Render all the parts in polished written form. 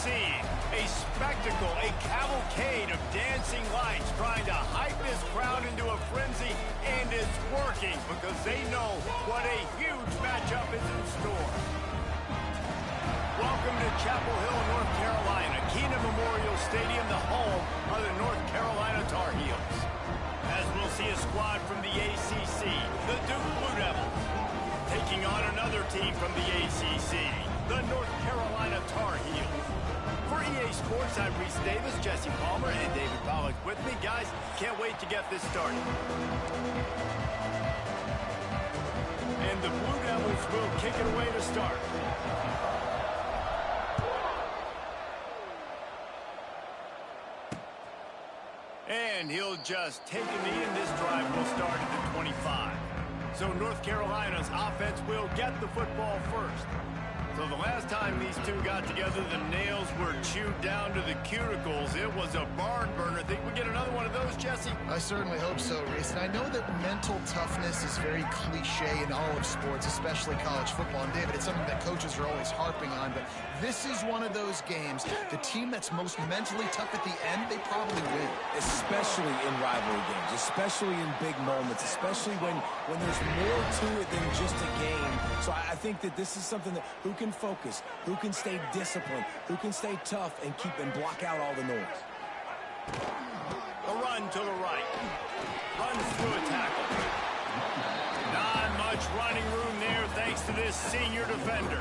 seeing a spectacle, a cavalcade of dancing lights trying to hype this crowd into a frenzy, and it's working because they know what a huge matchup is in store. Welcome to Chapel Hill, North Carolina, Keepin Memorial Stadium, the home of the North Carolina Tar Heels. As we'll see a squad from the ACC, the Duke Blue Devils, taking on another team from the ACC, the North Carolina Tar Heels. For EA Sports, I'm Reese Davis, Jesse Palmer, and David Pollack with me. Guys, can't wait to get this started. And the Blue Devils will kick it away to start. And he'll just take a knee, and this drive will start at the 25. So North Carolina's offense will get the football first. So the last time these two got together, the nails were chewed down to the cuticles. It was a barn burner. Think we get another one of those, Jesse? I certainly hope so, Reese. And I know that mental toughness is very cliche in all of sports, especially college football. And David, it's something that coaches are always harping on. But this is one of those games. The team that's most mentally tough at the end, they probably win. Especially in rivalry games, especially in big moments, especially when there's more to it than just a game. So I think that this is something that who can focus, who can stay disciplined, who can stay tough and keep and block out all the noise. A run to the right. Runs through a tackle. Not much running room there thanks to this senior defender.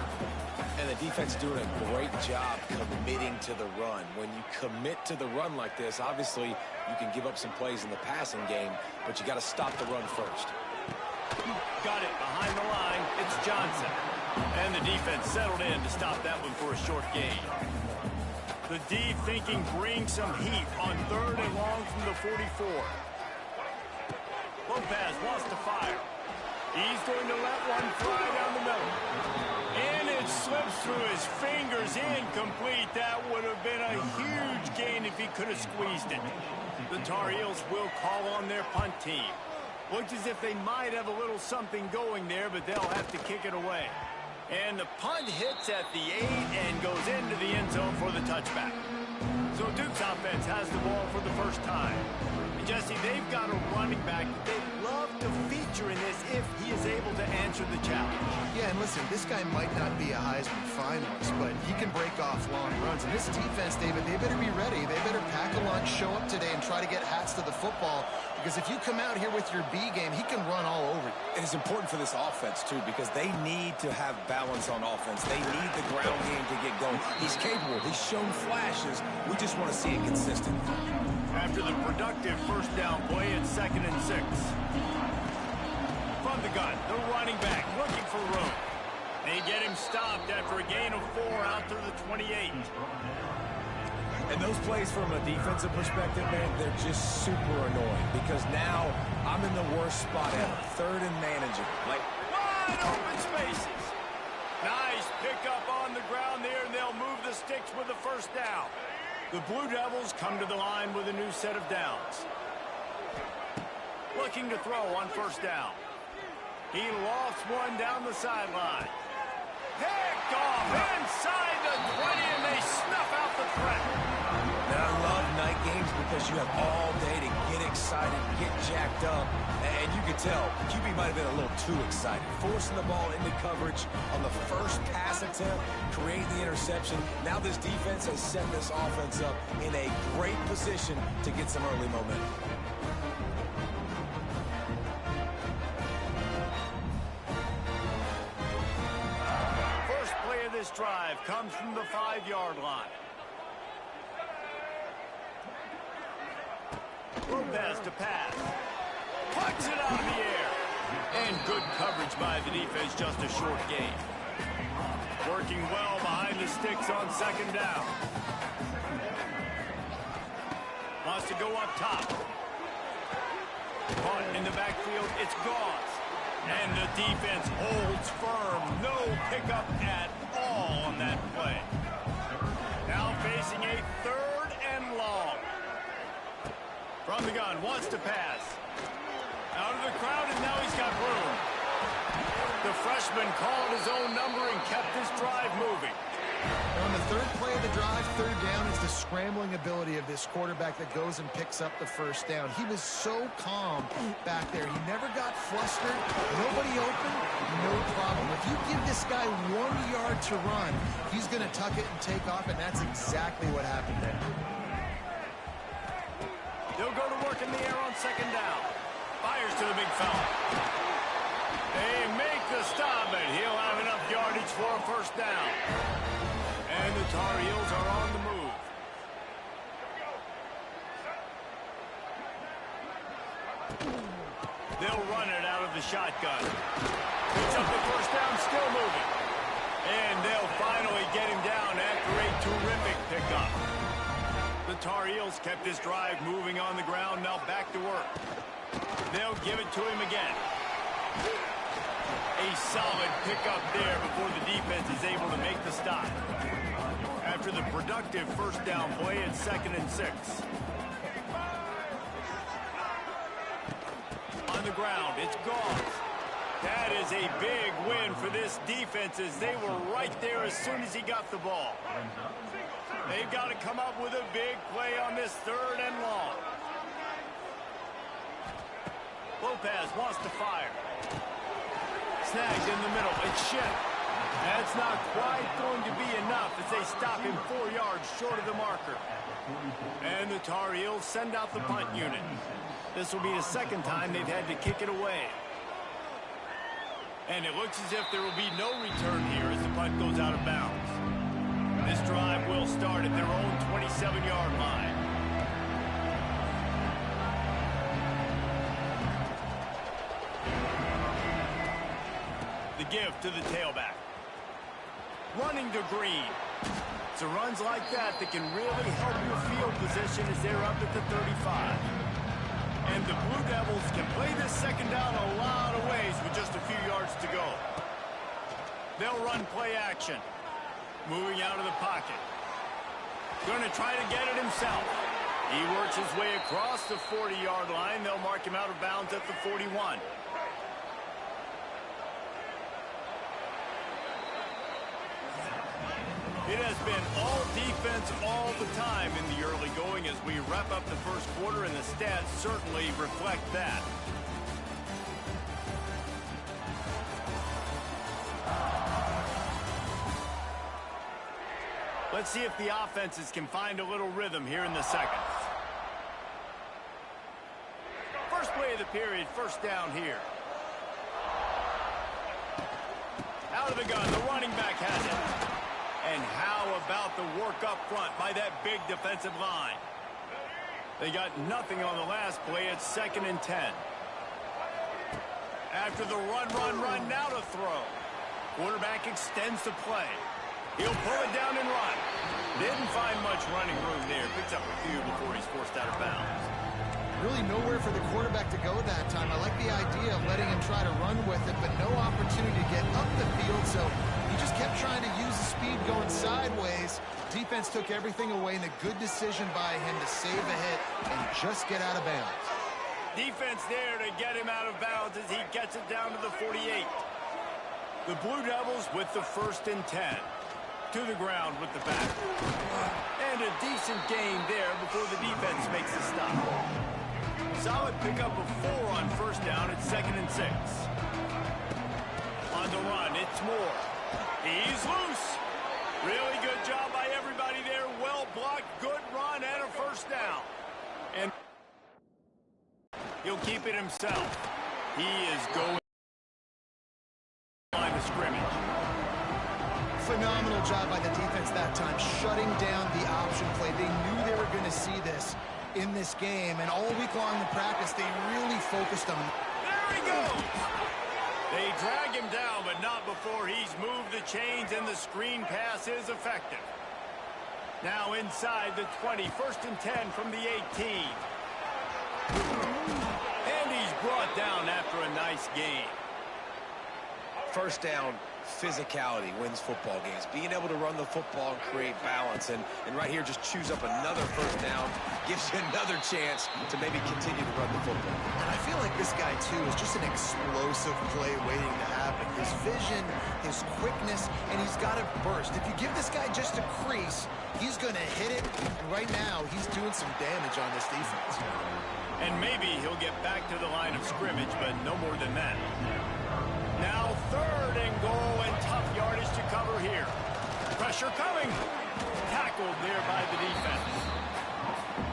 And the defense doing a great job committing to the run. When you commit to the run like this, obviously you can give up some plays in the passing game, but you got to stop the run first. Got it behind the line. It's Johnson. And the defense settled in to stop that one for a short gain. The D thinking bring some heat on 3rd and long from the 44. Lopez wants to fire. He's going to let one fly down the middle. And it slips through his fingers, incomplete. That would have been a huge gain if he could have squeezed it. The Tar Heels will call on their punt team. Looks as if they might have a little something going there, but they'll have to kick it away. And the punt hits at the 8 and goes into the end zone for the touchback. So Duke's offense has the ball for the first time. And Jesse, they've got a running back that they'd love to feature in this if he is able to answer the challenge. Yeah, and listen, this guy might not be a Heisman finalist, but he can break off long runs. And this defense, David, they better be ready. They better pack a lunch, show up today, and try to get hats to the football. Because if you come out here with your B game, he can run all over you. And it's important for this offense, too, because they need to have balance on offense. They need the ground game to get going. He's capable. He's shown flashes. We just want to see it consistent. After the productive first down play, it's 2nd and 6. From the gun, the running back looking for room. They get him stopped after a gain of 4 out to the 28. And those plays from a defensive perspective, man, they're just super annoying because now I'm in the worst spot ever. 3rd and manageable. Like, wide open spaces. Nice pickup on the ground there, and they'll move the sticks with the first down. The Blue Devils come to the line with a new set of downs. Looking to throw on 1st down. He lofts one down the sideline. Picked off inside the 20, and they snuff out the threat. And I love night games because you have all day to get excited, get jacked up, and you can tell QB might have been a little too excited. Forcing the ball into coverage on the first pass attempt, creating the interception. Now this defense has set this offense up in a great position to get some early momentum. This drive comes from the 5-yard line. Lopez to pass. Puts it out of the air. And good coverage by the defense, just a short gain. Working well behind the sticks on 2nd down. Wants to go up top. Caught in the backfield, it's Gauze. And the defense holds firm. No pickup at all on that play. Now facing a 3rd and long. From the gun, wants to pass. Out of the crowd, and now he's got room. The freshman called his own number and kept his drive moving. On the third play of the drive, third down, is the scrambling ability of this quarterback that goes and picks up the first down. He was so calm back there. He never got flustered. Nobody open, no problem. If you give this guy 1 yard to run, he's going to tuck it and take off, and that's exactly what happened there. They'll go to work in the air on second down. Fires to the big fella. They make the stop, and he'll have enough yardage for a first down. And the Tar Heels are on the move. They'll run it out of the shotgun. Picks up the first down, still moving. And they'll finally get him down after a terrific pickup. The Tar Heels kept this drive moving on the ground, now back to work. They'll give it to him again. A solid pickup there before the defense is able to make the stop. After the productive first down play, it's 2nd and 6. On the ground, it's Goff. That is a big win for this defense as they were right there as soon as he got the ball. They've got to come up with a big play on this 3rd and long. Lopez wants to fire. Snagged in the middle. It's Schiff. That's not quite going to be enough as they stop him 4 yards short of the marker. And the Tar Heels send out the punt unit. This will be the 2nd time they've had to kick it away. And it looks as if there will be no return here as the punt goes out of bounds. This drive will start at their own 27-yard line. The give to the tailback. Running to Green. It's the runs like that that can really help your field position as they're up at the 35. And the Blue Devils can play this 2nd down a lot of ways with just a few yards to go. They'll run play action. Moving out of the pocket. Going to try to get it himself. He works his way across the 40-yard line. They'll mark him out of bounds at the 41. It has been all defense all the time in the early going as we wrap up the first quarter, and the stats certainly reflect that. Let's see if the offenses can find a little rhythm here in the second. First play of the period, first down here. Out of the gun, the running back has it. And how about the work up front by that big defensive line? They got nothing on the last play. It's 2nd and 10. After the run, now to throw. Quarterback extends the play. He'll pull it down and run. Didn't find much running room there. Picks up a few before he's forced out of bounds. Really nowhere for the quarterback to go that time. I like the idea of letting him try to run with it, but no opportunity to get up the field, so he just kept trying to use the speed going sideways. Defense took everything away, and a good decision by him to save a hit and just get out of bounds. Defense there to get him out of bounds as he gets it down to the 48. The Blue Devils with the 1st and 10. To the ground with the back. And a decent gain there before the defense makes the stop. Solid pickup of 4 on first down. It's 2nd and 6. On the run, it's Moore. He's loose. Really good job by everybody there. Well blocked, good run, and a first down. And he'll keep it himself. He is going line of scrimmage. Phenomenal job by the defense that time, shutting down the option play. They knew they were going to see this in this game, and all week long in practice, they really focused on him. There he goes! They drag him down, but not before he's moved the chains, and the screen pass is effective. Now inside the 20, 1st and 10 from the 18. And he's brought down after a nice gain. First down, physicality wins football games. Being able to run the football and create balance. And right here, just choose up another first down. Gives you another chance to maybe continue to run the football. And I feel like this guy, too, is just an explosive play waiting to happen. His vision, his quickness, and he's got a burst. If you give this guy just a crease, he's going to hit it. And right now, he's doing some damage on this defense. And maybe he'll get back to the line of scrimmage, but no more than that. Now 3rd and goal, and tough yardage to cover here. Pressure coming. Tackled there by the defense.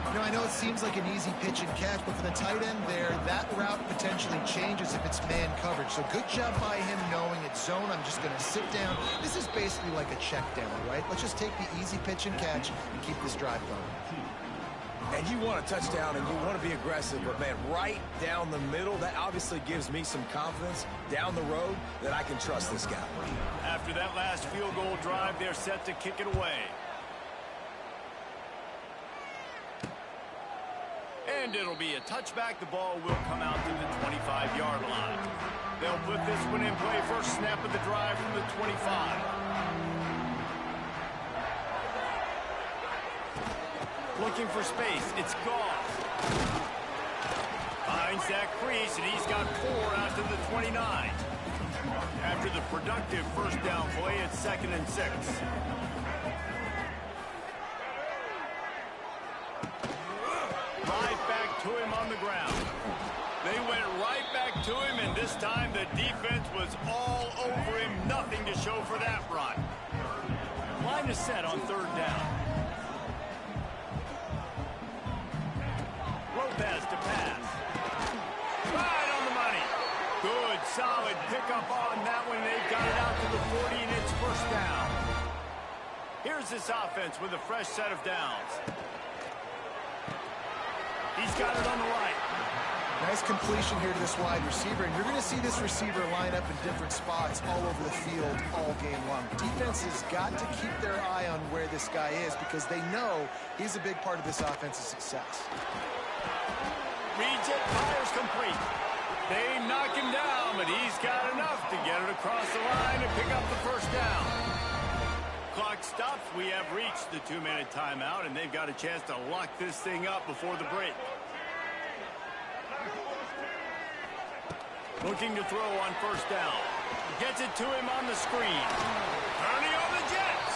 You know, I know it seems like an easy pitch and catch, but for the tight end there, that route potentially changes if it's man coverage. So good job by him knowing it's zone. I'm just going to sit down. This is basically like a check down, right? Let's just take the easy pitch and catch and keep this drive going. And you want a touchdown and you want to be aggressive, but man, right down the middle, that obviously gives me some confidence down the road that I can trust this guy. After that last field goal drive, they're set to kick it away. And it'll be a touchback. The ball will come out to the 25-yard line. They'll put this one in play. First snap of the drive from the 25. Looking for space. It's Goff. Finds that crease, and he's got 4 out to the 29. After the productive first down play, it's 2nd and 6. Right back to him on the ground. They went right back to him, and this time the defense was all over him. Nothing to show for that run. Line is set on 3rd down. Lopez to pass. Right on the money. Good, solid pickup on that one. They've got it out to the 40, and it's first down. Here's this offense with a fresh set of downs. He's got it on the right. Nice completion here to this wide receiver, and you're going to see this receiver line up in different spots all over the field all game long. Defense has got to keep their eye on where this guy is because they know he's a big part of this offense's success. Reads it, fires complete. They knock him down, but he's got enough to get it across the line and pick up the first down. Clock stops. We have reached the 2-minute timeout, and they've got a chance to lock this thing up before the break. Looking to throw on first down. Gets it to him on the screen. Turning on the Jets.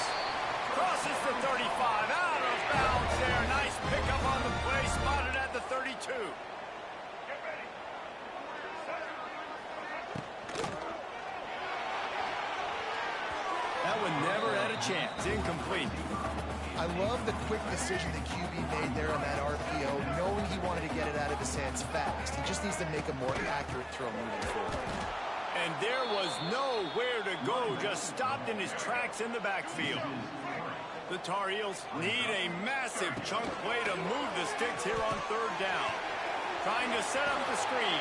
Crosses the 35. Out of bounds there. Nice pickup on the play. Spotted at the 32. That one never had a chance. Incomplete. I love the quick decision that QB made there on that RPO, knowing he wanted to get it out of his hands fast. He just needs to make a more accurate throw moving forward. And there was nowhere to go, just stopped in his tracks in the backfield. The Tar Heels need a massive chunk play to move the sticks here on 3rd down. Trying to set up the screen.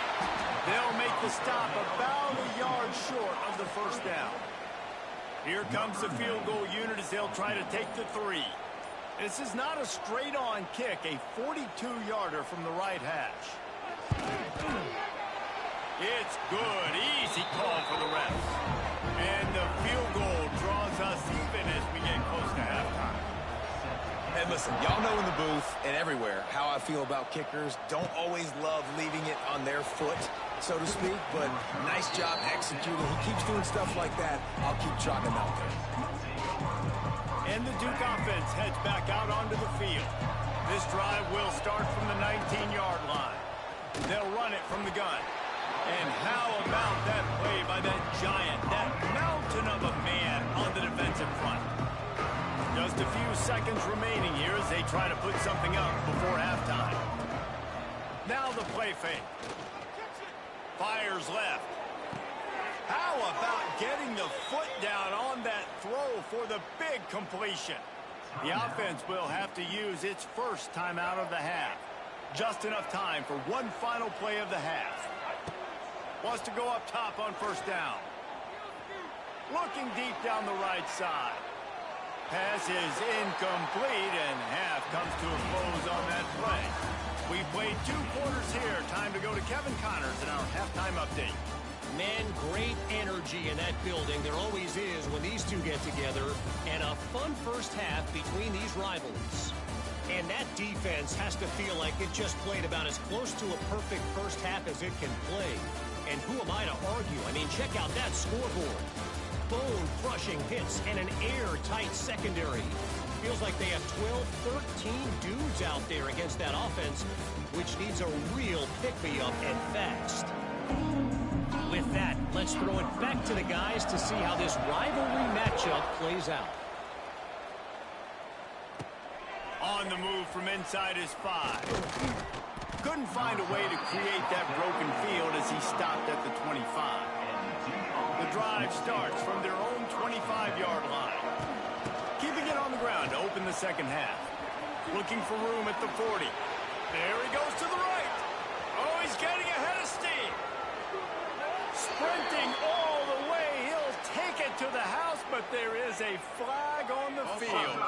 They'll make the stop about a yard short of the first down. Here comes the field goal unit as they'll try to take the 3. This is not a straight-on kick, a 42-yarder from the right hash. It's good. Easy call for the refs. And the field goal draws us even as we get close to halftime. And listen, y'all know in the booth and everywhere how I feel about kickers. Don't always love leaving it on their foot, so to speak, but nice job executing. He keeps doing stuff like that. I'll keep chalking out there. And the Duke offense heads back out onto the field. This drive will start from the 19-yard line. They'll run it from the gun. And how about that play by that giant, that mountain of a man on the defensive front? Just a few seconds remaining here as they try to put something up before halftime. Now the play fake. Fires left. How about getting the foot down on that throw for the big completion? The offense will have to use its first timeout of the half. Just enough time for one final play of the half. Wants to go up top on first down. Looking deep down the right side. Pass is incomplete, and half comes to a close on that play. We played 2 quarters here. Time to go to Kevin Connors in our halftime update. Man, great energy energy in that building. There always is when these two get together. And a fun first half between these rivalries. And that defense has to feel like it just played about as close to a perfect first half as it can play. And who am I to argue? I mean, check out that scoreboard. Bone-crushing hits and an airtight secondary. Feels like they have 12, 13 dudes out there against that offense, which needs a real pick-me-up and fast. With that, let's throw it back to the guys to see how this rivalry matchup plays out. On the move from inside his 5. Couldn't find a way to create that broken field as he stopped at the 25. The drive starts from their own 25-yard line. Keeping it on the ground to open the second half. Looking for room at the 40. There he goes to the right. Oh, he's getting ahead of steam. Sprinting all the way. He'll take it to the house, but there is a flag on the field.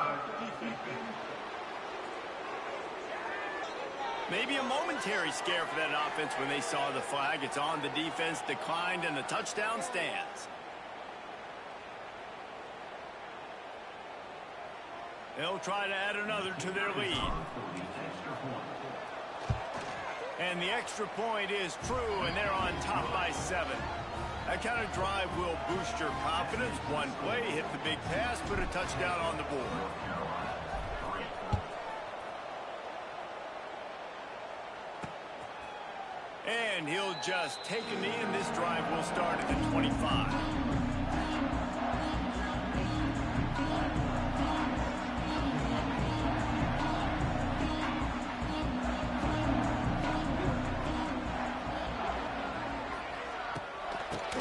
Maybe a momentary scare for that offense when they saw the flag. It's on. The defense declined, and the touchdown stands. They'll try to add another to their lead. And the extra point is true, and they're on top by 7. That kind of drive will boost your confidence. One play, hit the big pass, put a touchdown on the board. And he'll just take a knee, and this drive will start at the 25.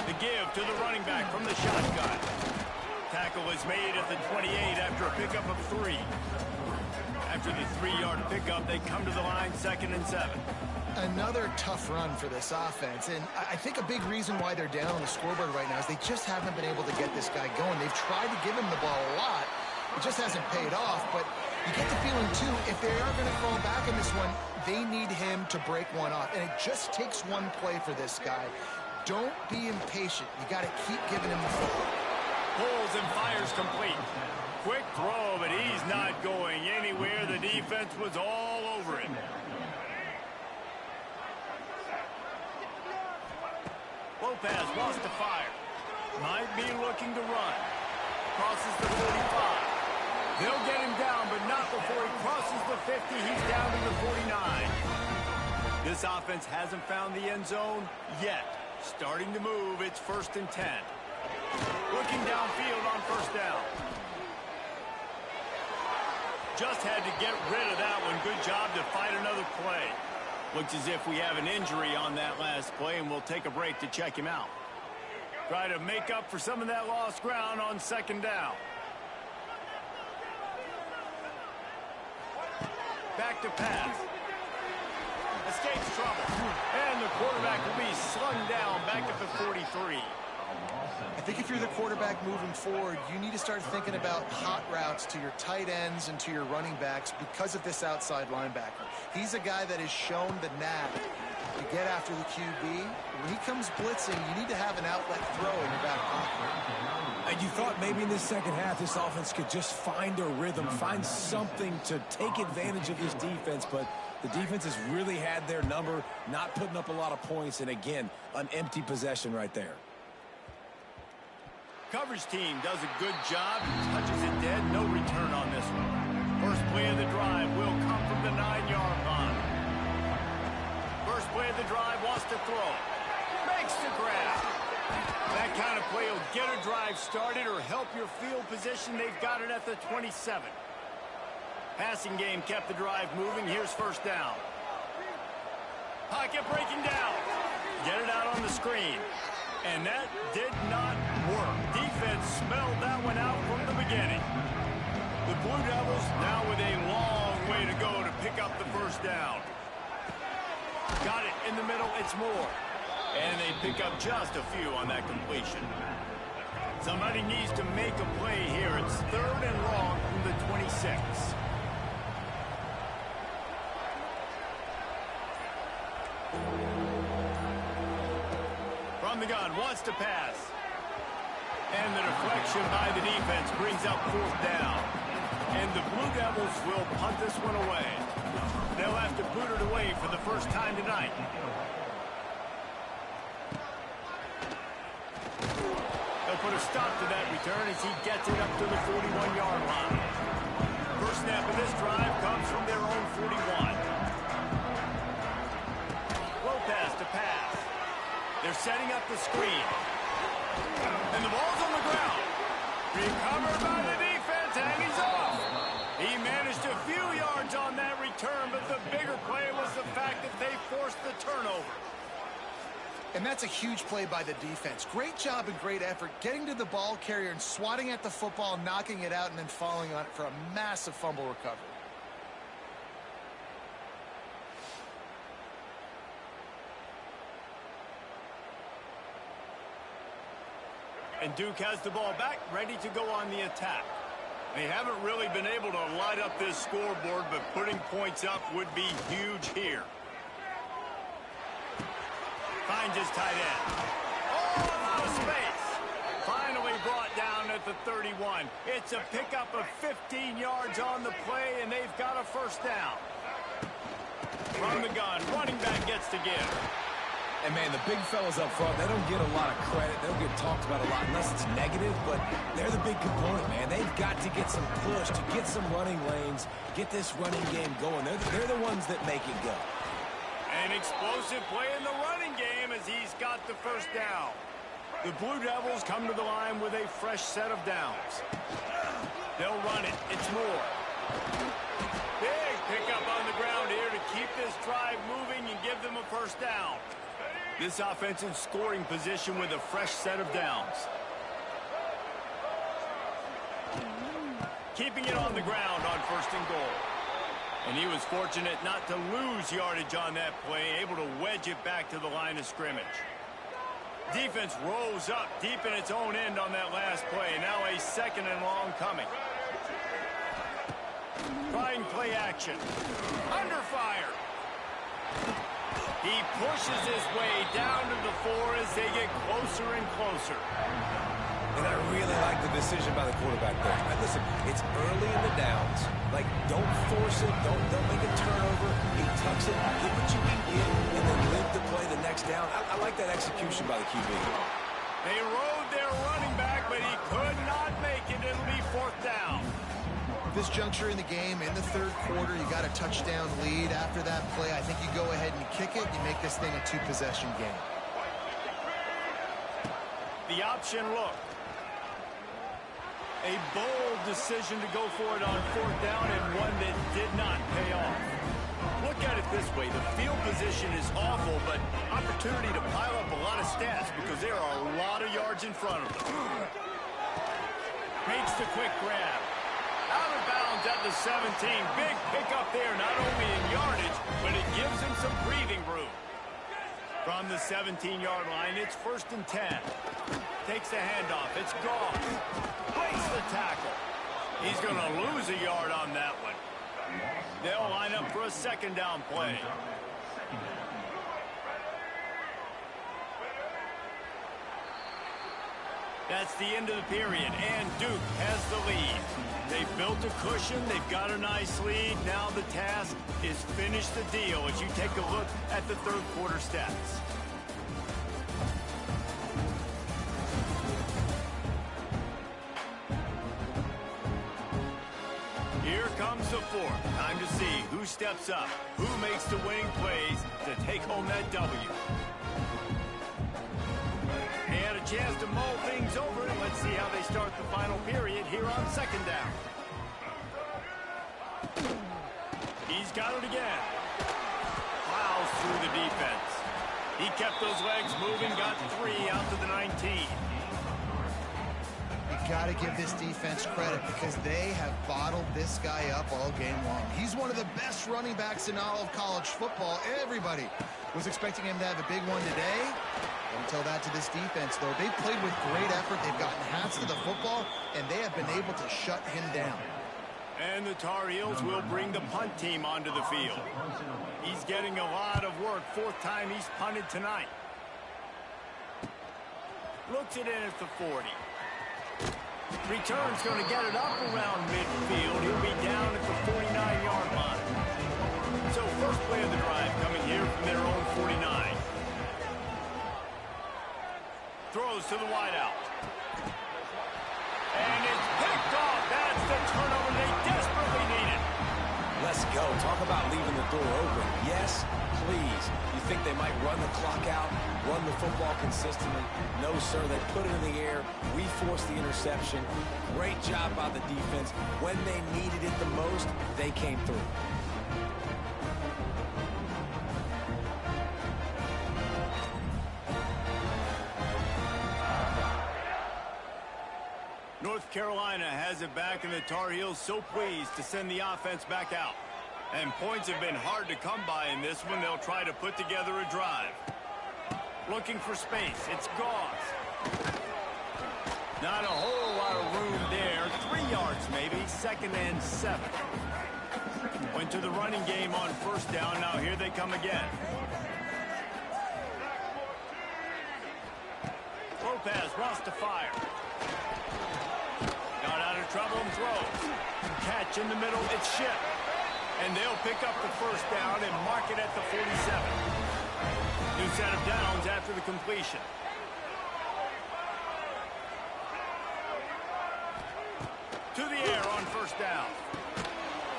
The give to the running back from the shotgun. Tackle is made at the 28 after a pickup of 3. After the 3-yard pickup, they come to the line 2nd and 7. Another tough run for this offense, and I think a big reason why they're down on the scoreboard right now is they just haven't been able to get this guy going. They've tried to give him the ball a lot. It just hasn't paid off, but you get the feeling, too, if they are going to fall back in this one, they need him to break one off, and it just takes one play for this guy. Don't be impatient. You got to keep giving him the football. Pulls and fires complete. Quick throw, but he's not going anywhere. The defense was all over him. Lopez wants to fire. Might be looking to run. Crosses the 45. They'll get him down, but not before he crosses the 50. He's down to the 49. This offense hasn't found the end zone yet. Starting to move. It's 1st and 10. Looking downfield on 1st down. Just had to get rid of that one. Good job to fight another play. Looks as if we have an injury on that last play, and we'll take a break to check him out. Try to make up for some of that lost ground on 2nd down. Back to pass. Escapes trouble. And the quarterback will be slung down back at the 43. I think if you're the quarterback moving forward, you need to start thinking about hot routes to your tight ends and to your running backs because of this outside linebacker. He's a guy that has shown the knack to get after the QB. When he comes blitzing, you need to have an outlet throw in your back pocket. And you thought maybe in this second half this offense could just find a rhythm, find something to take advantage of this defense, but the defense has really had their number, not putting up a lot of points, and again, an empty possession right there. Coverage team does a good job. Touches it dead. No return on this one. First play of the drive will come from the 9-yard line. First play of the drive wants to throw. Makes the grab. That kind of play will get a drive started or help your field position. They've got it at the 27. Passing game kept the drive moving. Here's 1st down. Pocket breaking down. Get it out on the screen. And that did not work. Defense smelled that one out from the beginning. The Blue Devils now with a long way to go to pick up the 1st down. Got it in the middle. It's more. And they pick up just a few on that completion. Somebody needs to make a play here. It's 3rd and long from the 26. From the gun, wants to pass. And the deflection by the defense brings up fourth down. And the Blue Devils will punt this one away. They'll have to boot it away for the first time tonight. They'll put a stop to that return as he gets it up to the 41-yard line. First snap of this drive comes from their own 41. Lopez to pass. They're setting up the screen. And the ball's on the ground. Recovered by the defense, and he's off. He managed a few yards on that return, but the bigger play was the fact that they forced the turnover. And that's a huge play by the defense. Great job and great effort getting to the ball carrier and swatting at the football, knocking it out, and then falling on it for a massive fumble recovery. And Duke has the ball back, ready to go on the attack. They haven't really been able to light up this scoreboard, but putting points up would be huge here. Finds his tight end. Oh, a lot of space. Finally brought down at the 31. It's a pickup of 15 yards on the play, and they've got a first down. From the gun, running back gets to give. And, man, the big fellas up front, they don't get a lot of credit. They don't get talked about a lot unless it's negative, but they're the big component, man. They've got to get some push, to get some running lanes, get this running game going. They're the ones that make it go. An explosive play in the running game as he's got the first down. The Blue Devils come to the line with a fresh set of downs. They'll run it. It's Moore. Big pickup on the ground here to keep this drive moving and give them a first down. This offensive scoring position with a fresh set of downs. Keeping it on the ground on first and goal. And he was fortunate not to lose yardage on that play, able to wedge it back to the line of scrimmage. Defense rose up deep in its own end on that last play. Now a second and long coming. Trying play action. Under fire. He pushes his way down to the 4 as they get closer and closer. And I really like the decision by the quarterback there. Now, listen, it's early in the downs. Like, don't force it. Don't make a turnover. He tucks it, get what you can get, and then live to play the next down. I like that execution by the QB. They rode their running back, but he could not make it. It'll be fourth down. This juncture in the game, in the third quarter, you got a touchdown lead. After that play, I think you go ahead and kick it. You make this thing a two-possession game. The option look. A bold decision to go for it on fourth down, and one that did not pay off. Look at it this way. The field position is awful, but opportunity to pile up a lot of stats because there are a lot of yards in front of them. Makes the quick grab. Out of bounds at the 17. Big pickup there, not only in yardage, but it gives him some breathing room. From the 17-yard line, it's first and 10. Takes the handoff. It's Goff. Breaks the tackle. He's going to lose a yard on that one. They'll line up for a second down play. That's the end of the period, and Duke has the lead. They've built a cushion. They've got a nice lead. Now the task is finish the deal as you take a look at the third quarter stats. Here comes the fourth. Time to see who steps up, who makes the winning plays to take home that W. They had a chance to mull things over, and let's see how they start the final period here on second down. He's got it again. Plows through the defense. He kept those legs moving, got 3 out to the 19. You got to give this defense credit because they have bottled this guy up all game long. He's one of the best running backs in all of college football. Everybody was expecting him to have a big one today. Don't tell that to this defense, though. They played with great effort. They've gotten halves of the football, and they have been able to shut him down. And the Tar Heels will bring the punt team onto the field. He's getting a lot of work. Fourth time he's punted tonight. Looks it in at the 40. Return's going to get it up around midfield. He'll be down at the 49-yard line. So first play of the drive coming here from their own 49. Throws to the wideout. And it's picked off. That's the turnover they desperately needed. Let's go. Talk about leaving the door open. Yes, please. You think they might run the clock out, run the football consistently? No, sir. They put it in the air. We forced the interception. Great job by the defense. When they needed it the most, they came through. North Carolina has it back, and the Tar Heels so pleased to send the offense back out. And points have been hard to come by in this one. They'll try to put together a drive. Looking for space. It's Goss. Not a whole lot of room there. 3 yards maybe. 2nd and 7. Went to the running game on first down. Now here they come again. Lopez wants to fire. Got out of trouble and throws. Catch in the middle. It's Ship. And they'll pick up the first down and mark it at the 47. New set of downs after the completion. To the air on first down.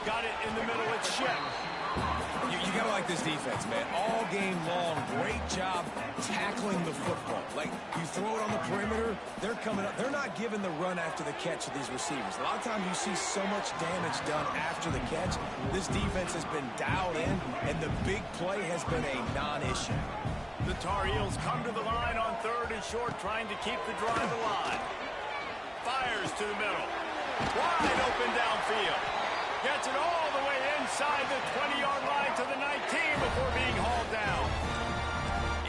Got it in the middle. It's Ship. You gotta like this defense, man. All game long, great job tackling the football. Like, you throw it on the perimeter, they're coming up. They're not giving the run after the catch to these receivers. A lot of times you see so much damage done after the catch. This defense has been dialed in, and the big play has been a non-issue. The Tar Heels come to the line on 3rd and short, trying to keep the drive alive. Fires to the middle. Wide open downfield. Gets it all the way inside the 20-yard line to the 19 before being hauled down.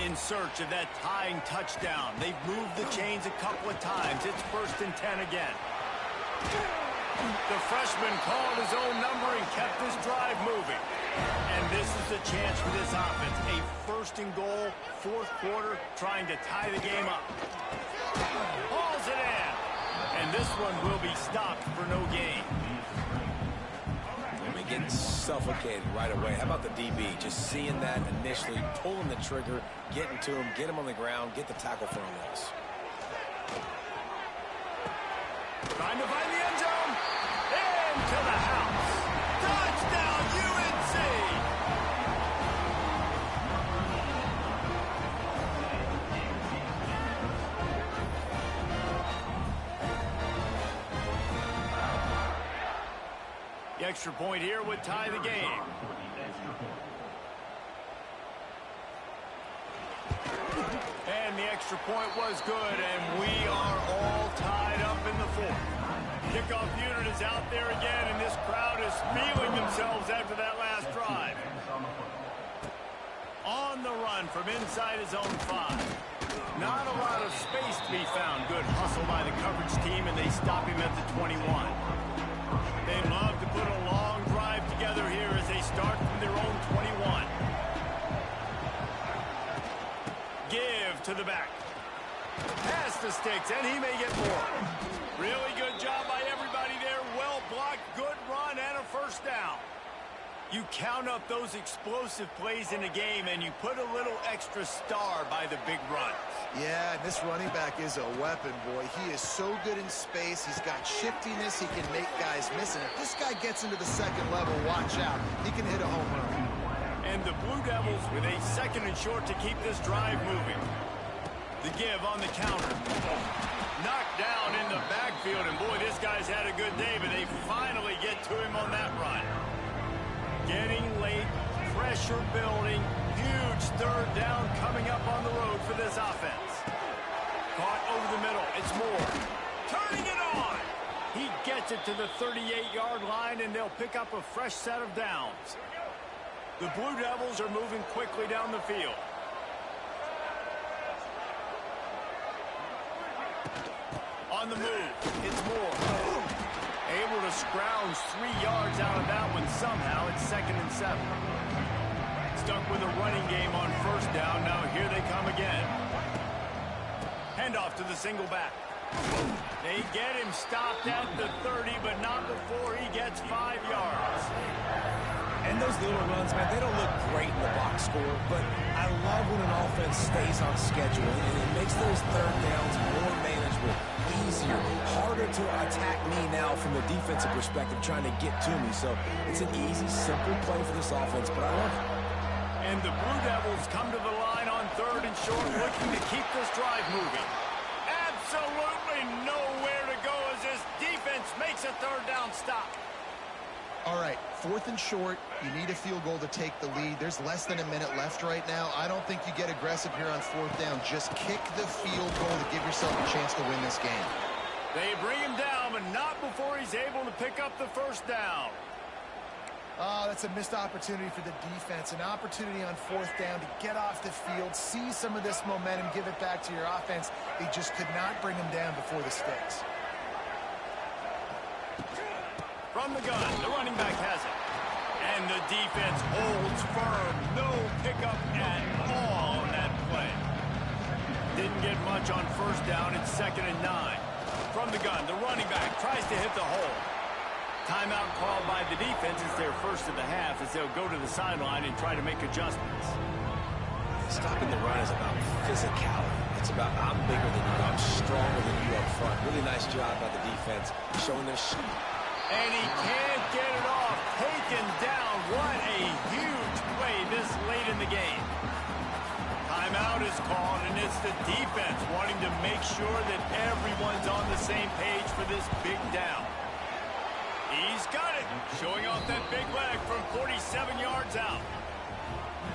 In search of that tying touchdown. They've moved the chains a couple of times. It's 1st and 10 again. The freshman called his own number and kept this drive moving. And this is the chance for this offense. A 1st and goal, 4th quarter, trying to tie the game up. Hauls it in. And this one will be stopped for no gain. Getting suffocated right away. How about the DB? Just seeing that initially, pulling the trigger, getting to him, get him on the ground, get the tackle for a loss. Trying to find the end zone. Into the house. Touchdown, UNC! The extra point here would tie the game. And the extra point was good, and we are all tied up in the 4th. Kickoff unit is out there again, and this crowd is feeling themselves after that last drive. On the run from inside his own 5. Not a lot of space to be found. Good hustle by the coverage team, and they stop him at the 21. They love to put a long drive together here as they start from their own 21. Give to the back. Pass the sticks, and he may get more. Really good job by everybody there. Well blocked, good run, and a first down. You count up those explosive plays in a game, and you put a little extra star by the big runs. Yeah, and this running back is a weapon, boy. He is so good in space. He's got shiftiness. He can make guys miss. And if this guy gets into the 2nd level, watch out. He can hit a home run. And the Blue Devils with a 2nd and short to keep this drive moving. The give on the counter. Knocked down in the backfield. And, boy, this guy's had a good day, but they finally get to him on that run. Getting late, pressure building, huge 3rd down coming up on the road for this offense. Caught over the middle, it's Moore. Turning it on! He gets it to the 38-yard line, and they'll pick up a fresh set of downs. The Blue Devils are moving quickly down the field. On the move, it's Moore. Able to scrounge 3 yards out of that one somehow. It's 2nd and 7. Stuck with a running game on first down. Now here they come again. Handoff to the single back. They get him stopped at the 30, but not before he gets 5 yards. And those little runs, man, they don't look great in the box score, but I love when an offense stays on schedule, and it makes those third downs more manageable, easier, harder to attack me now from the defensive perspective, trying to get to me. So it's an easy, simple play for this offense, but I love it. And the Blue Devils come to the line on 3rd and short, looking to keep this drive moving. Absolutely nowhere to go as this defense makes a 3rd down stop. All right, 4th and short. You need a field goal to take the lead. There's less than a minute left right now. I don't think you get aggressive here on 4th down. Just kick the field goal to give yourself a chance to win this game. They bring him down, but not before he's able to pick up the 1st down. Oh, that's a missed opportunity for the defense. An opportunity on 4th down to get off the field, see some of this momentum, give it back to your offense. They just could not bring him down before the sticks. From the gun, the running back has it. And the defense holds firm. No pickup at all on that play. Didn't get much on 1st down. It's 2nd and 9. From the gun, the running back tries to hit the hole. Timeout called by the defense. It's their first of the half as they'll go to the sideline and try to make adjustments. Stopping the run is about physicality. It's about I'm bigger than you, I'm stronger than you up front. Really nice job by the defense showing their speed. And he can't get it off. Taken down. What a huge play this late in the game. Timeout is called, and it's the defense wanting to make sure that everyone's on the same page for this big down. He's got it. Showing off that big leg from 47 yards out.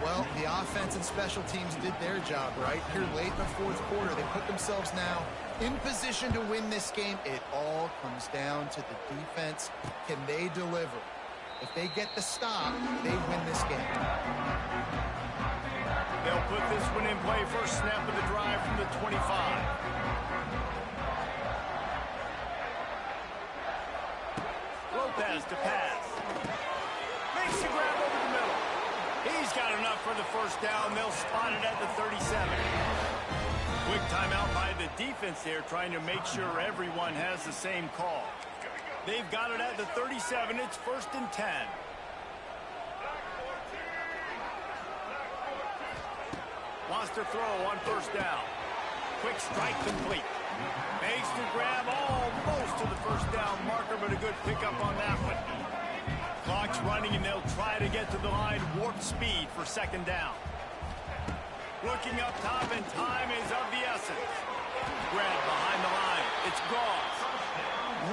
Well, the offense and special teams did their job, right? Here late in the 4th quarter, they put themselves now in position to win this game. It all comes down to the defense. Can they deliver? If they get the stop, they win this game. They'll put this one in play. First snap of the drive from the 25. Lopez to pass. Makes the grab over the middle. He's got enough for the 1st down. They'll spot it at the 37. Quick timeout by the defense there, trying to make sure everyone has the same call. They've got it at the 37. It's 1st and 10. Wants to throw on 1st down. Quick strike complete. Makes the grab almost to the 1st down marker, but a good pickup on that one. Clock's running, and they'll try to get to the line. Warp speed for 2nd down. Looking up top, and time is of the essence. Grab behind the line. It's Goss.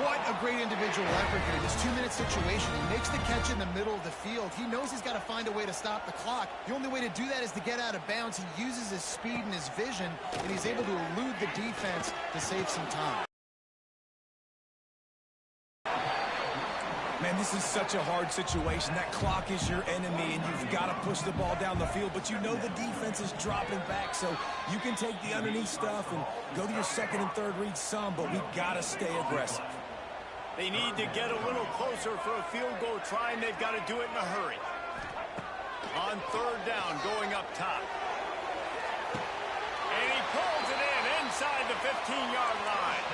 What a great individual effort here. This 2-minute situation, he makes the catch in the middle of the field. He knows he's got to find a way to stop the clock. The only way to do that is to get out of bounds. He uses his speed and his vision, and he's able to elude the defense to save some time. Man, this is such a hard situation. That clock is your enemy, and you've got to push the ball down the field, but you know the defense is dropping back, so you can take the underneath stuff and go to your 2nd and 3rd read some, but we've got to stay aggressive. They need to get a little closer for a field goal try, and they've got to do it in a hurry. On 3rd down, going up top. And he pulls it in inside the 15-yard line.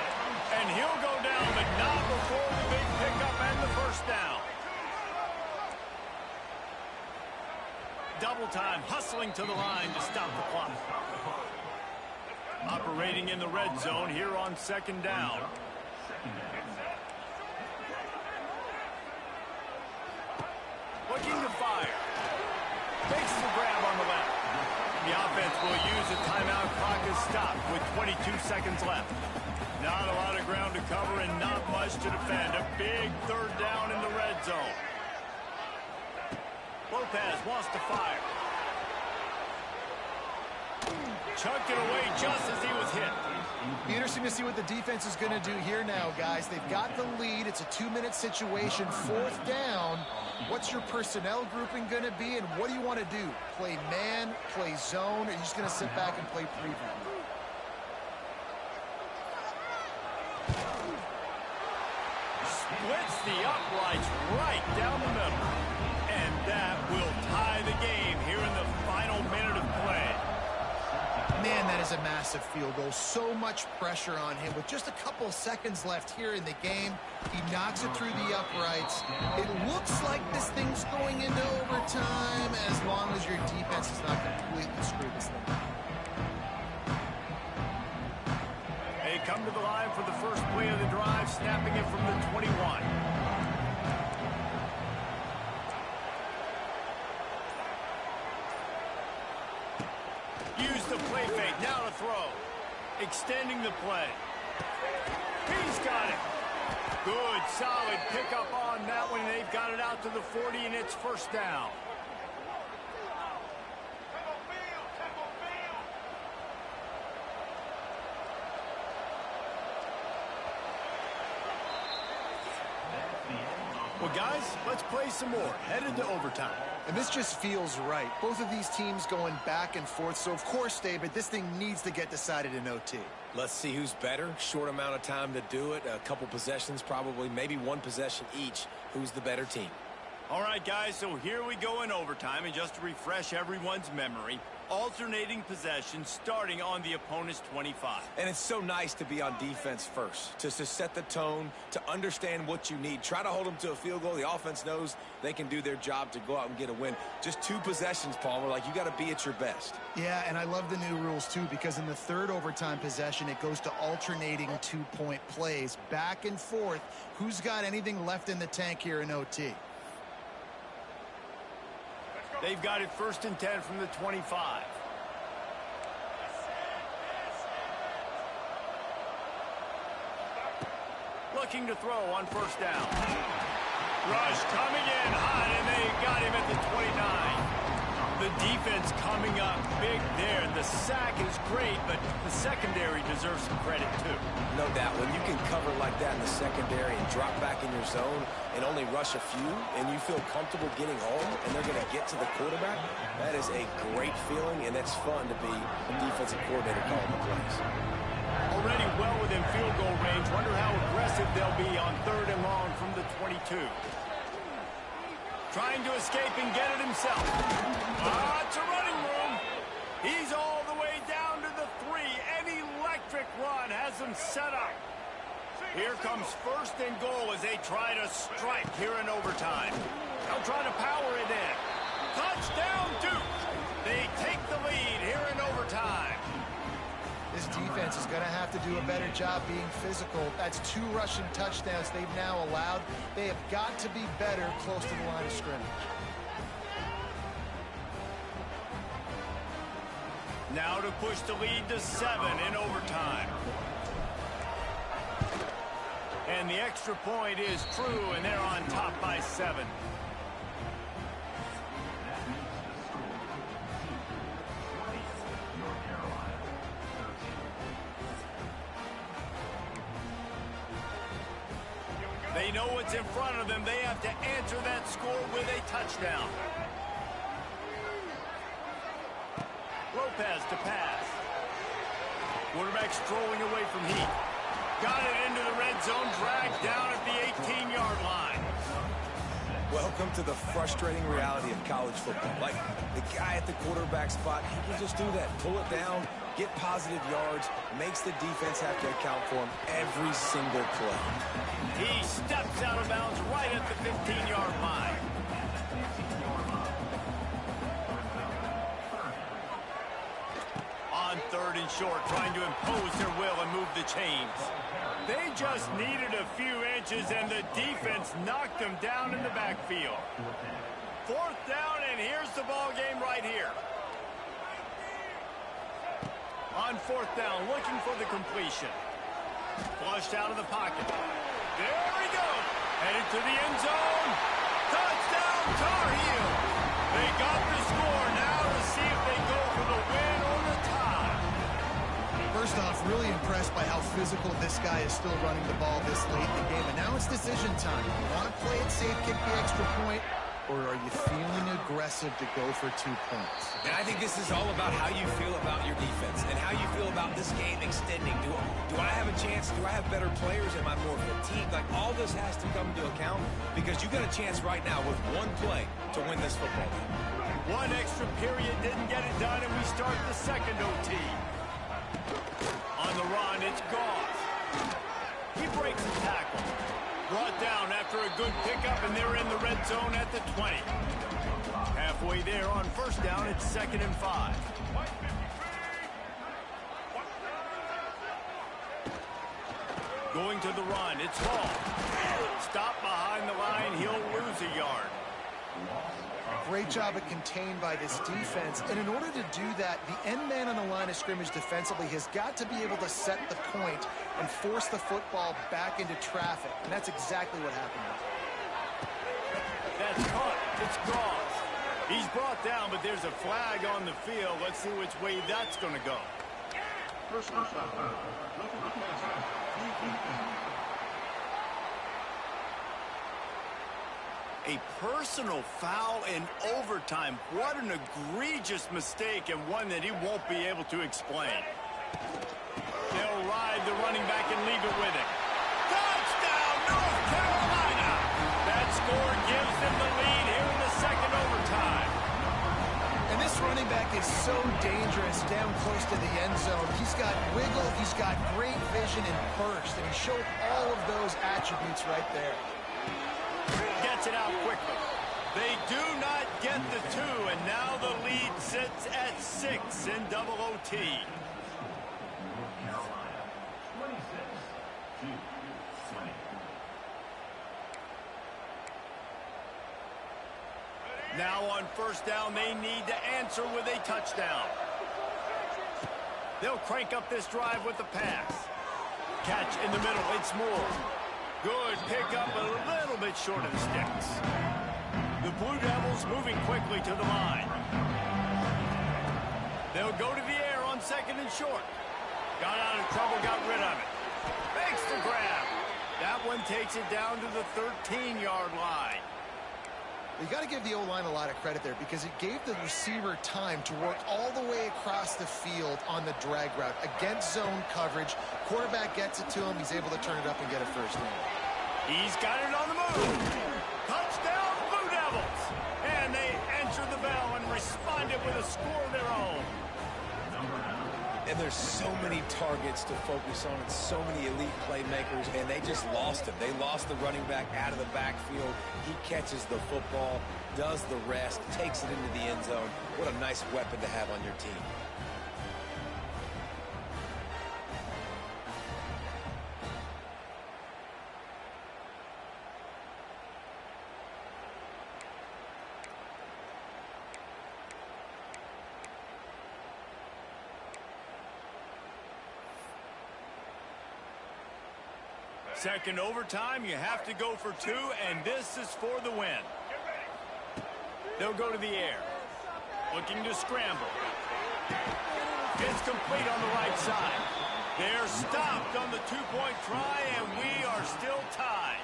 And he'll go down, but not before the big pickup and the 1st down. Double time, hustling to the line to stop the clock. Operating in the red zone here on 2nd down. Looking to fire. Makes the grab on the left. The offense will use a timeout. Clock is stopped with 22 seconds left. Not a lot of ground to cover and not much to defend. A big 3rd down in the red zone. Lopez wants to fire. Chucked it away just as he was hit. Be interesting to see what the defense is going to do here now, guys. They've got the lead. It's a 2-minute situation. 4th down. What's your personnel grouping going to be, and what do you want to do? Play man, play zone, or are you just going to sit back and play preview? Splits the uprights right down the middle. And that will tie the game here in the final minute of play. Man, that is a massive field goal. So much pressure on him. With just a couple of seconds left here in the game, he knocks it through the uprights. It looks like this thing's going into overtime as long as your defense does not completely screw this thing up. They come to the line for the first play of the drive, snapping it from the 21. Use the play fake, now to throw. Extending the play. He's got it. Good, solid pickup on that one. They've got it out to the 40, and it's first down. Well, guys, let's play some more. Headed to overtime. And this just feels right. Both of these teams going back and forth. So, of course, David, this thing needs to get decided in OT. Let's see who's better. Short amount of time to do it. A couple possessions, probably, maybe one possession each. Who's the better team? All right, guys, so here we go in overtime. And just to refresh everyone's memory, alternating possession starting on the opponent's 25. And it's so nice to be on defense first, to set the tone, to understand what you need. Try to hold them to a field goal. The offense knows they can do their job to go out and get a win. Just 2 possessions, Palmer. Like, you got to be at your best. Yeah, and I love the new rules, too, because in the third overtime possession, it goes to alternating 2-point plays. Back and forth. Who's got anything left in the tank here in OT? They've got it first and 10 from the 25. Looking to throw on first down. Rush coming in hot, and they got him at the 29. The defense coming up big there. The sack is great, but the secondary deserves some credit, too. No doubt. When you can cover like that in the secondary and drop back in your zone and only rush a few, and you feel comfortable getting home, and they're going to get to the quarterback, that is a great feeling, and it's fun to be a defensive coordinator calling the plays. Already well within field goal range. Wonder how aggressive they'll be on 3rd and long from the 22. Trying to escape and get it himself. It's a running room. He's all the way down to the 3. An electric run has him set up. Here comes first and goal as they try to strike here in overtime. They'll try to power it in. Touchdown, Duke. They take the lead here in overtime. This defense is going to have to do a better job being physical. That's 2 rushing touchdowns they've now allowed. They have got to be better close to the line of scrimmage. Now to push the lead to 7 in overtime. And the extra point is true, and they're on top by 7. They know what's in front of them. They have to answer that score with a touchdown. Lopez to pass. Quarterback strolling away from Heath. Got it into the red zone, dragged down at the 18-yard line. Welcome to the frustrating reality of college football. Like, the guy at the quarterback spot, he can just do that. Pull it down, get positive yards, makes the defense have to account for him every single play. He steps out of bounds right at the 15-yard line. On 3rd and short, trying to impose their will and move the chains. They just needed a few inches, and the defense knocked them down in the backfield. 4th down, and here's the ball game right here. On 4th down, looking for the completion. Flushed out of the pocket. There we go. Headed to the end zone. Touchdown, Tar Heel. They got the score now to see if they go for the win or the tie. First off, really impressed by how physical this guy is still running the ball this late in the game. And now it's decision time. You want to play it safe, kick the extra point, or are you feeling aggressive to go for 2 points? And I think this is all about how you feel about your defense and how you feel about this game extending. Do I have a chance? Do I have better players? Am I more fatigued? Like, all this has to come into account because you got a chance right now with 1 play to win this football game. 1 extra period didn't get it done, and we start the 2nd OT. the run, it's Goff. He breaks the tackle. Brought down after a good pickup, and they're in the red zone at the 20. Halfway there on first down, it's 2nd and 5. Going to the run, it's Hall. Stop behind the line, he'll lose a yard. Great job of contained by this defense. And in order to do that, the end man on the line of scrimmage defensively has got to be able to set the point and force the football back into traffic. And that's exactly what happened. That's caught. It's Goff. He's brought down, but there's a flag on the field. Let's see which way that's going to go. Personal foul. A personal foul in overtime. What an egregious mistake, and one that he won't be able to explain. They'll ride the running back and leave it with him. Touchdown, North Carolina! That score gives them the lead here in the second overtime. And this running back is so dangerous down close to the end zone. He's got wiggle, he's got great vision and burst, and he showed all of those attributes right there. Gets it out quickly. They do not get the 2, and now the lead sits at 6 in double OT. Now on first down, they need to answer with a touchdown. They'll crank up this drive with the pass. Catch in the middle, it's Moore. Good pickup, a little bit short of the sticks. The Blue Devils moving quickly to the line. They'll go to the air on 2nd and short. Got out of trouble, got rid of it. Makes the grab. That one takes it down to the 13-yard line. You got to give the O-line a lot of credit there because it gave the receiver time to work all the way across the field on the drag route against zone coverage. Quarterback gets it to him. He's able to turn it up and get a first down. He's got it on the move. Touchdown, Blue Devils. And they answer the bell and responded with a score of their own. And there's so many targets to focus on and so many elite playmakers, and they just lost him. They lost the running back out of the backfield. He catches the football, does the rest, takes it into the end zone. What a nice weapon to have on your team. Second overtime, you have to go for 2, and this is for the win. They'll go to the air. Looking to scramble. It's complete on the right side. They're stopped on the 2-point try, and we are still tied.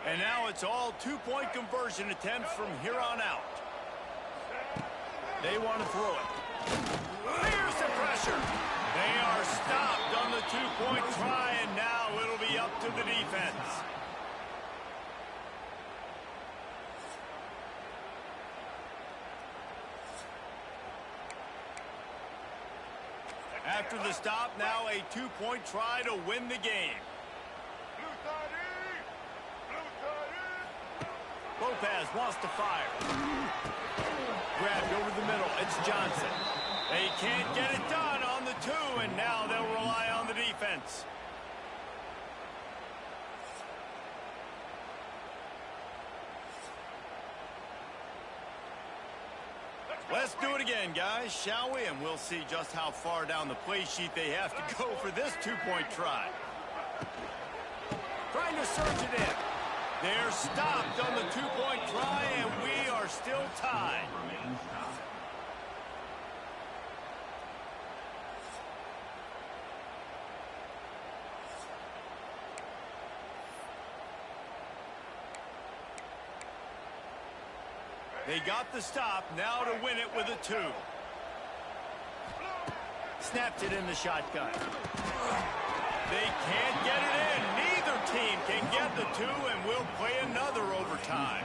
And now it's all 2-point conversion attempts from here on out. They want to throw it. Here's the pressure. They are stopped on the 2-point try, and now it'll be up to the defense. After the stop, now a 2-point try to win the game. Lopez wants to fire. Grabbed over the middle. It's Johnson. They can't get it done on the 2, and now they'll rely on the defense. Let's do it again, guys, shall we? And we'll see just how far down the play sheet they have to go for this 2-point try. Trying to surge it in. They're stopped on the 2-point try, and we are still tied. They got the stop, now to win it with a 2. Snapped it in the shotgun. They can't get it in. Neither team can get the two, and we'll play another overtime.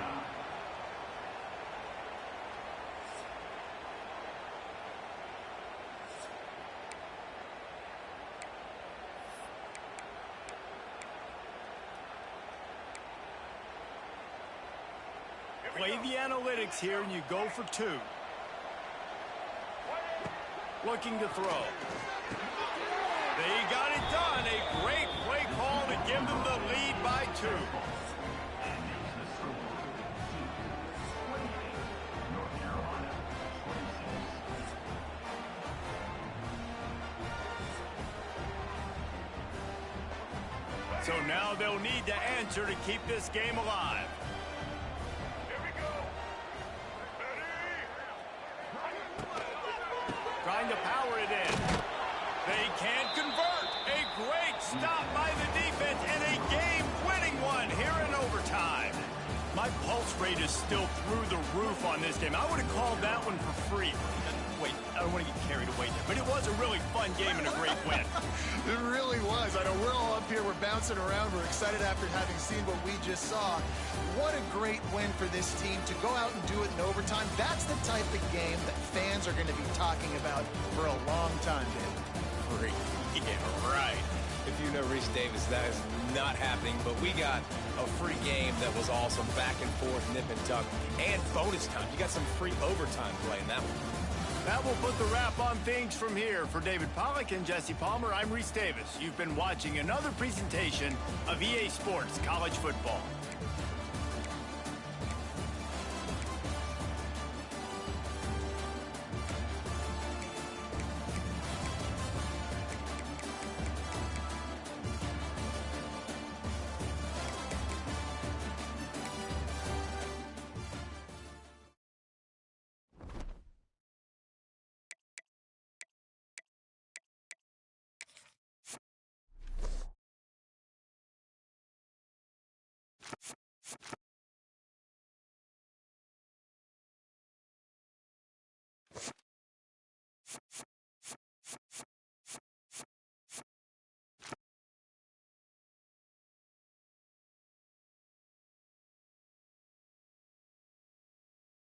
Play the analytics here, and you go for two. Looking to throw. They got it done. A great play call to give them the lead by 2. So now they'll need to answer to keep this game alive. Trying to power it in. They can't convert. A great stop by the defense and a game-winning one here in overtime. My pulse rate is still through the roof on this game. I would have called that one for free. Wait, I don't want to get carried away there, but it was a really fun game and a great win. It really was. I know we're all up here, we're bouncing around, we're excited after having seen what we just saw. What a great win for this team to go out and do it in overtime. That's the type of game that fans are going to be talking about for a long time, Dave. Free. Yeah, right. If you know Reese Davis, that is not happening, but we got a free game that was awesome, back and forth, nip and tuck, and bonus time. You got some free overtime play in that one. That will put the wrap on things from here. For David Pollack and Jesse Palmer, I'm Reese Davis. You've been watching another presentation of EA Sports College Football.